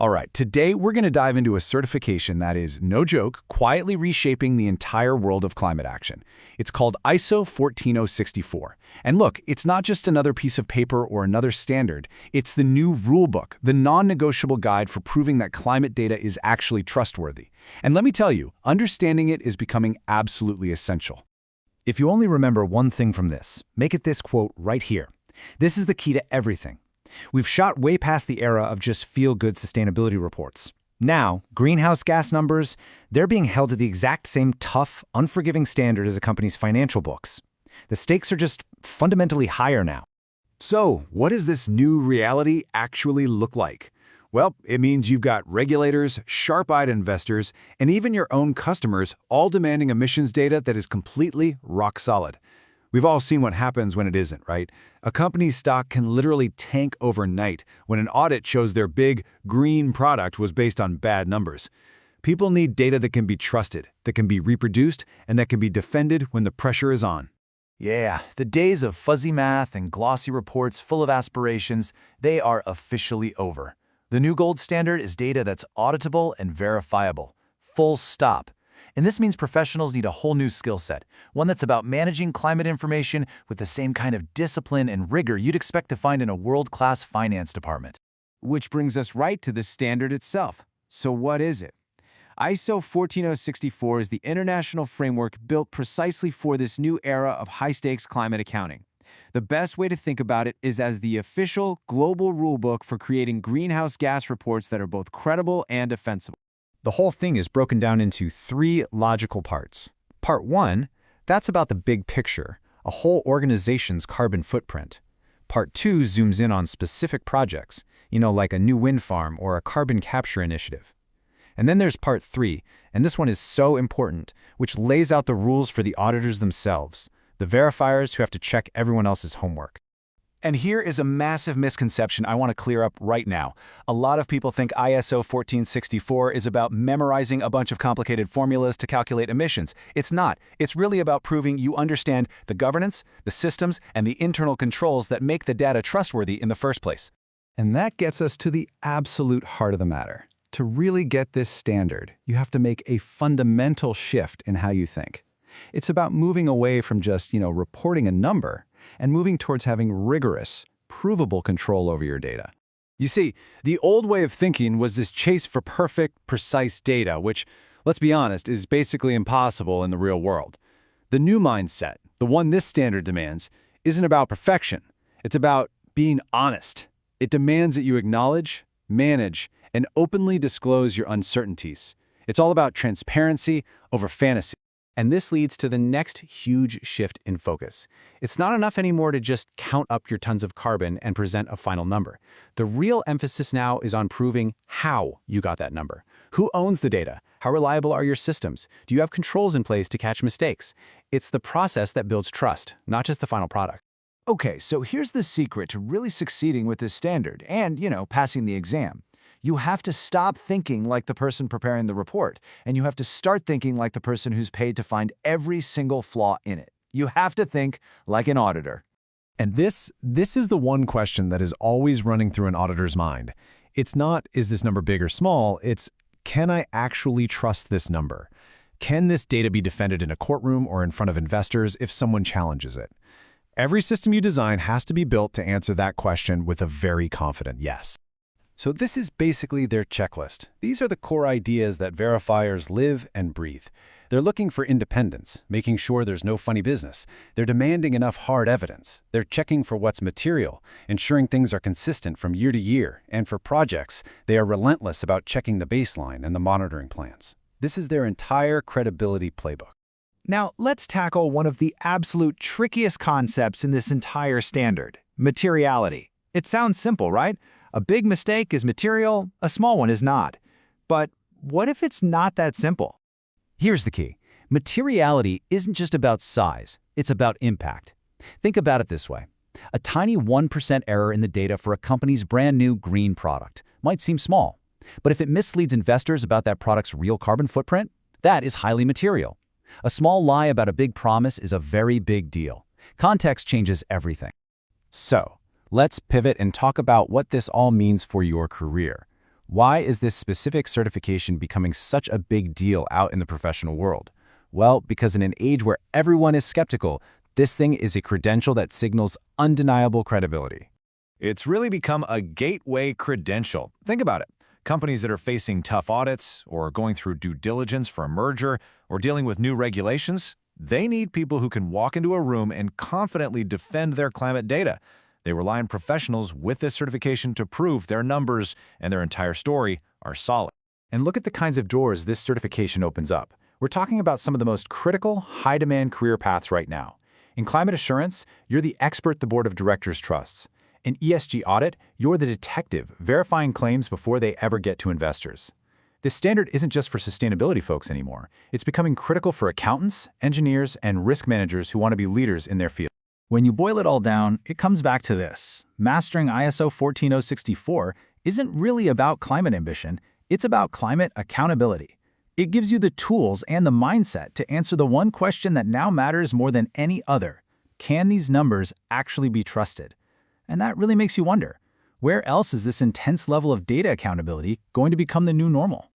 All right, today we're going to dive into a certification that is, no joke, quietly reshaping the entire world of climate action. It's called ISO 14064. And look, it's not just another piece of paper or another standard. It's the new rulebook, the non-negotiable guide for proving that climate data is actually trustworthy. And let me tell you, understanding it is becoming absolutely essential. If you only remember one thing from this, make it this quote right here. This is the key to everything. We've shot way past the era of just feel-good sustainability reports. Now, greenhouse gas numbers, they're being held to the exact same tough, unforgiving standard as a company's financial books. The stakes are just fundamentally higher now. So, what does this new reality actually look like? Well, it means you've got regulators, sharp-eyed investors, and even your own customers all demanding emissions data that is completely rock solid. We've all seen what happens when it isn't, right? A company's stock can literally tank overnight when an audit shows their big, green product was based on bad numbers. People need data that can be trusted, that can be reproduced, and that can be defended when the pressure is on. Yeah, the days of fuzzy math and glossy reports full of aspirations, they are officially over. The new gold standard is data that's auditable and verifiable. Full stop. And this means professionals need a whole new skill set, one that's about managing climate information with the same kind of discipline and rigor you'd expect to find in a world-class finance department. Which brings us right to the standard itself. So what is it? ISO 14064 is the international framework built precisely for this new era of high-stakes climate accounting. The best way to think about it is as the official global rulebook for creating greenhouse gas reports that are both credible and defensible. The whole thing is broken down into 3 logical parts. Part 1, that's about the big picture, a whole organization's carbon footprint. Part 2 zooms in on specific projects, like a new wind farm or a carbon capture initiative. And then there's Part 3, and this one is so important, which lays out the rules for the auditors themselves, the verifiers who have to check everyone else's homework. And here is a massive misconception I want to clear up right now. A lot of people think ISO 14064 is about memorizing a bunch of complicated formulas to calculate emissions. It's not. It's really about proving you understand the governance, the systems, and the internal controls that make the data trustworthy in the first place. And that gets us to the absolute heart of the matter. To really get this standard, you have to make a fundamental shift in how you think. It's about moving away from just, reporting a number and moving towards having rigorous, provable control over your data. You see, the old way of thinking was this chase for perfect, precise data, which, let's be honest, is basically impossible in the real world. The new mindset, the one this standard demands, isn't about perfection. It's about being honest. It demands that you acknowledge, manage, and openly disclose your uncertainties. It's all about transparency over fantasy. And this leads to the next huge shift in focus. It's not enough anymore to just count up your tons of carbon and present a final number. The real emphasis now is on proving how you got that number. Who owns the data? How reliable are your systems? Do you have controls in place to catch mistakes? It's the process that builds trust, not just the final product. Okay, so here's the secret to really succeeding with this standard and, passing the exam. You have to stop thinking like the person preparing the report, and you have to start thinking like the person who's paid to find every single flaw in it. You have to think like an auditor. And this is the one question that is always running through an auditor's mind. It's not, is this number big or small? It's, can I actually trust this number? Can this data be defended in a courtroom or in front of investors if someone challenges it? Every system you design has to be built to answer that question with a very confident yes. So this is basically their checklist. These are the core ideas that verifiers live and breathe. They're looking for independence, making sure there's no funny business. They're demanding enough hard evidence. They're checking for what's material, ensuring things are consistent from year to year. And for projects, they are relentless about checking the baseline and the monitoring plans. This is their entire credibility playbook. Now, let's tackle one of the absolute trickiest concepts in this entire standard, materiality. It sounds simple, right? A big mistake is material, a small one is not. But what if it's not that simple? Here's the key. Materiality isn't just about size, it's about impact. Think about it this way. A tiny 1% error in the data for a company's brand new green product might seem small, but if it misleads investors about that product's real carbon footprint, that is highly material. A small lie about a big promise is a very big deal. Context changes everything. So, let's pivot and talk about what this all means for your career. Why is this specific certification becoming such a big deal out in the professional world? Well, because in an age where everyone is skeptical, this thing is a credential that signals undeniable credibility. It's really become a gateway credential. Think about it. Companies that are facing tough audits, or going through due diligence for a merger, or dealing with new regulations, they need people who can walk into a room and confidently defend their climate data. They rely on professionals with this certification to prove their numbers and their entire story are solid. And look at the kinds of doors this certification opens up. We're talking about some of the most critical, high-demand career paths right now. In climate assurance, you're the expert the board of directors trusts. In ESG audit, you're the detective verifying claims before they ever get to investors. This standard isn't just for sustainability folks anymore. It's becoming critical for accountants, engineers, and risk managers who want to be leaders in their field. When you boil it all down, it comes back to this. Mastering ISO 14064 isn't really about climate ambition, it's about climate accountability. It gives you the tools and the mindset to answer the one question that now matters more than any other. Can these numbers actually be trusted? And that really makes you wonder, where else is this intense level of data accountability going to become the new normal?